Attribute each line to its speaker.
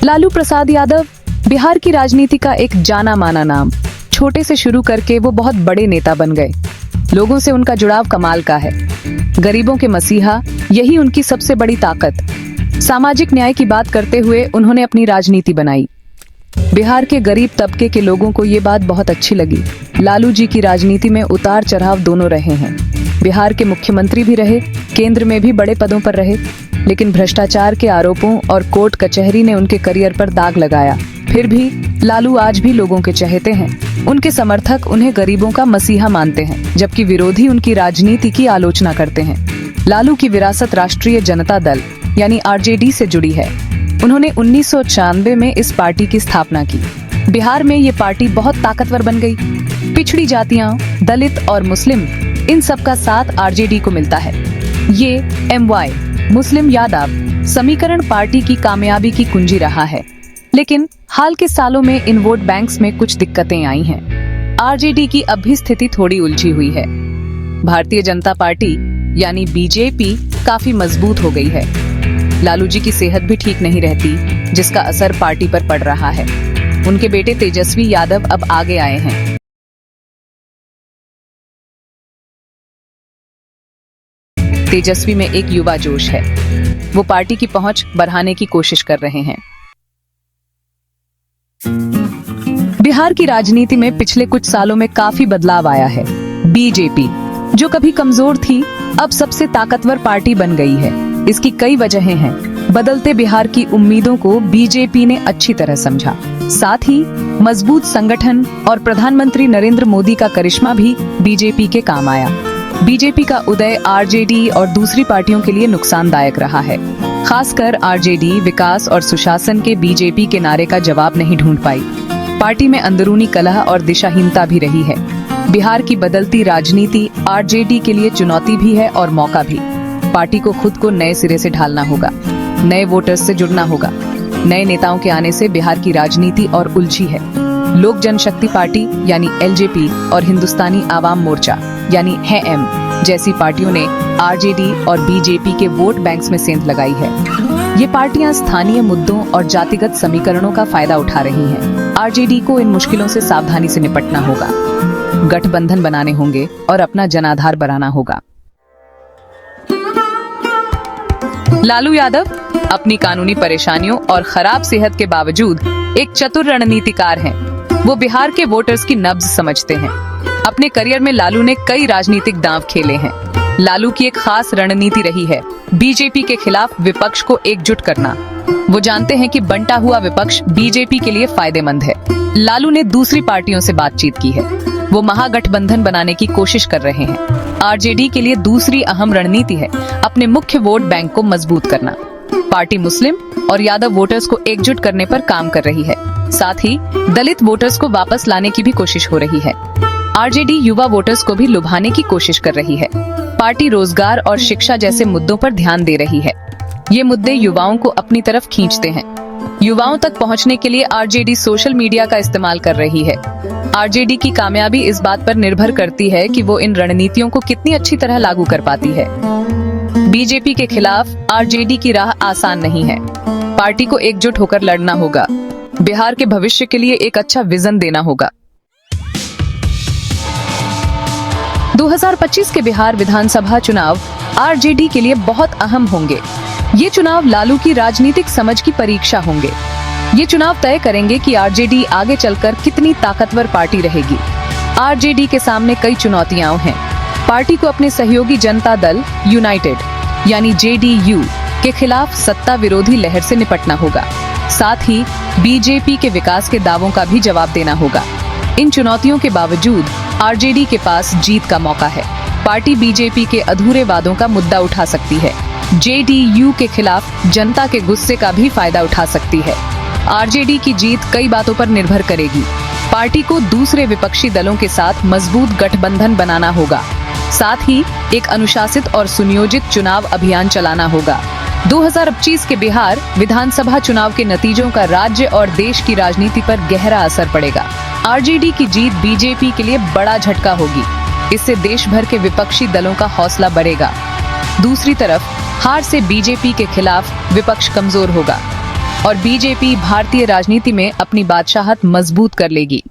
Speaker 1: लालू प्रसाद यादव बिहार की राजनीति का एक जाना माना नाम। छोटे से शुरू करके वो बहुत बड़े नेता बन गए। लोगों से उनका जुड़ाव कमाल का है। गरीबों के मसीहा, यही उनकी सबसे बड़ी ताकत। सामाजिक न्याय की बात करते हुए उन्होंने अपनी राजनीति बनाई। बिहार के गरीब तबके के लोगों को ये बात बहुत अच्छी लगी। लालू जी की राजनीति में उतार चढ़ाव दोनों रहे हैं। बिहार के मुख्यमंत्री भी रहे, केंद्र में भी बड़े पदों पर रहे, लेकिन भ्रष्टाचार के आरोपों और कोर्ट कचहरी ने उनके करियर पर दाग लगाया। फिर भी लालू आज भी लोगों के चहेते हैं। उनके समर्थक उन्हें गरीबों का मसीहा मानते हैं, जबकि विरोधी उनकी राजनीति की आलोचना करते हैं। लालू की विरासत राष्ट्रीय जनता दल यानी आरजेडी से जुड़ी है। उन्होंने 1996 में इस पार्टी की स्थापना की। बिहार में ये पार्टी बहुत ताकतवर बन गई। पिछड़ी जातियां, दलित और मुस्लिम, इन सब का साथ आरजेडी को मिलता है। ये MY मुस्लिम यादव समीकरण पार्टी की कामयाबी की कुंजी रहा है। लेकिन हाल के सालों में इन वोट बैंक्स में कुछ दिक्कतें आई हैं। आरजेडी की अब भी स्थिति थोड़ी उलझी हुई है। भारतीय जनता पार्टी यानी बीजेपी काफी मजबूत हो गई है। लालू जी की सेहत भी ठीक नहीं रहती, जिसका असर पार्टी पर पड़ रहा है। उनके बेटे तेजस्वी यादव अब आगे आए हैं। तेजस्वी में एक युवा जोश है। वो पार्टी की पहुंच बढ़ाने की कोशिश कर रहे हैं। बिहार की राजनीति में पिछले कुछ सालों में काफी बदलाव आया है। बीजेपी, जो कभी कमजोर थी, अब सबसे ताकतवर पार्टी बन गई है। इसकी कई वजहें हैं। बदलते बिहार की उम्मीदों को बीजेपी ने अच्छी तरह समझा। साथ ही मजबूत संगठन और प्रधानमंत्री नरेंद्र मोदी का करिश्मा भी बीजेपी के काम आया। बीजेपी का उदय आरजेडी और दूसरी पार्टियों के लिए नुकसानदायक रहा है। खासकर आरजेडी विकास और सुशासन के बीजेपी के नारे का जवाब नहीं ढूंढ पाई। पार्टी में अंदरूनी कलह और दिशाहीनता भी रही है। बिहार की बदलती राजनीति आरजेडी के लिए चुनौती भी है और मौका भी। पार्टी को खुद को नए सिरे से ढालना होगा, नए वोटर्स से जुड़ना होगा। नए नेताओं के आने से बिहार की राजनीति और उलझी है। लोक जनशक्ति पार्टी यानी LJP और हिंदुस्तानी आवाम मोर्चा यानी HM जैसी पार्टियों ने आरजेडी और बीजेपी के वोट बैंक्स में सेंध लगाई है। ये पार्टियां स्थानीय मुद्दों और जातिगत समीकरणों का फायदा उठा रही हैं। आरजेडी को इन मुश्किलों से सावधानी से निपटना होगा, गठबंधन बनाने होंगे और अपना जनाधार बढ़ाना होगा। लालू यादव अपनी कानूनी परेशानियों और खराब सेहत के बावजूद एक चतुर रणनीतिकार हैं। वो बिहार के वोटर्स की नब्ज समझते हैं। अपने करियर में लालू ने कई राजनीतिक दांव खेले हैं। लालू की एक खास रणनीति रही है बीजेपी के खिलाफ विपक्ष को एकजुट करना। वो जानते हैं कि बंटा हुआ विपक्ष बीजेपी के लिए फायदेमंद है। लालू ने दूसरी पार्टियों से बातचीत की है। वो महागठबंधन बनाने की कोशिश कर रहे हैं। आरजेडी के लिए दूसरी अहम रणनीति है अपने मुख्य वोट बैंक को मजबूत करना। पार्टी मुस्लिम और यादव वोटर्स को एकजुट करने पर काम कर रही है। साथ ही दलित वोटर्स को वापस लाने की भी कोशिश हो रही है। आरजेडी युवा वोटर्स को भी लुभाने की कोशिश कर रही है। पार्टी रोजगार और शिक्षा जैसे मुद्दों पर ध्यान दे रही है। ये मुद्दे युवाओं को अपनी तरफ खींचते हैं। युवाओं तक पहुंचने के लिए आरजेडी सोशल मीडिया का इस्तेमाल कर रही है। आरजेडी की कामयाबी इस बात पर निर्भर करती है कि वो इन रणनीतियों को कितनी अच्छी तरह लागू कर पाती है। बीजेपी के खिलाफ आरजेडी की राह आसान नहीं है। पार्टी को एकजुट होकर लड़ना होगा। बिहार के भविष्य के लिए एक अच्छा विजन देना होगा। 2025 के बिहार विधानसभा चुनाव आरजेडी के लिए बहुत अहम होंगे। ये चुनाव लालू की राजनीतिक समझ की परीक्षा होंगे। ये चुनाव तय करेंगे कि आरजेडी आगे चलकर कितनी ताकतवर पार्टी रहेगी। आरजेडी के सामने कई चुनौतियां हैं। पार्टी को अपने सहयोगी जनता दल यूनाइटेड यानी JDU के खिलाफ सत्ता विरोधी लहर से निपटना होगा। साथ ही बीजेपी के विकास के दावों का भी जवाब देना होगा। इन चुनौतियों के बावजूद आरजेडी के पास जीत का मौका है। पार्टी बीजेपी के अधूरे वादों का मुद्दा उठा सकती है। JDU के खिलाफ जनता के गुस्से का भी फायदा उठा सकती है। आरजेडी की जीत कई बातों पर निर्भर करेगी। पार्टी को दूसरे विपक्षी दलों के साथ मजबूत गठबंधन बनाना होगा। साथ ही एक अनुशासित और सुनियोजित चुनाव अभियान चलाना होगा। 2025 के बिहार विधानसभा चुनाव के नतीजों का राज्य और देश की राजनीति पर गहरा असर पड़ेगा। आरजेडी की जीत बीजेपी के लिए बड़ा झटका होगी। इससे देश भर के विपक्षी दलों का हौसला बढ़ेगा। दूसरी तरफ हार से बीजेपी के खिलाफ विपक्ष कमजोर होगा। और बीजेपी भारतीय राजनीति में अपनी बादशाहत मजबूत कर लेगी।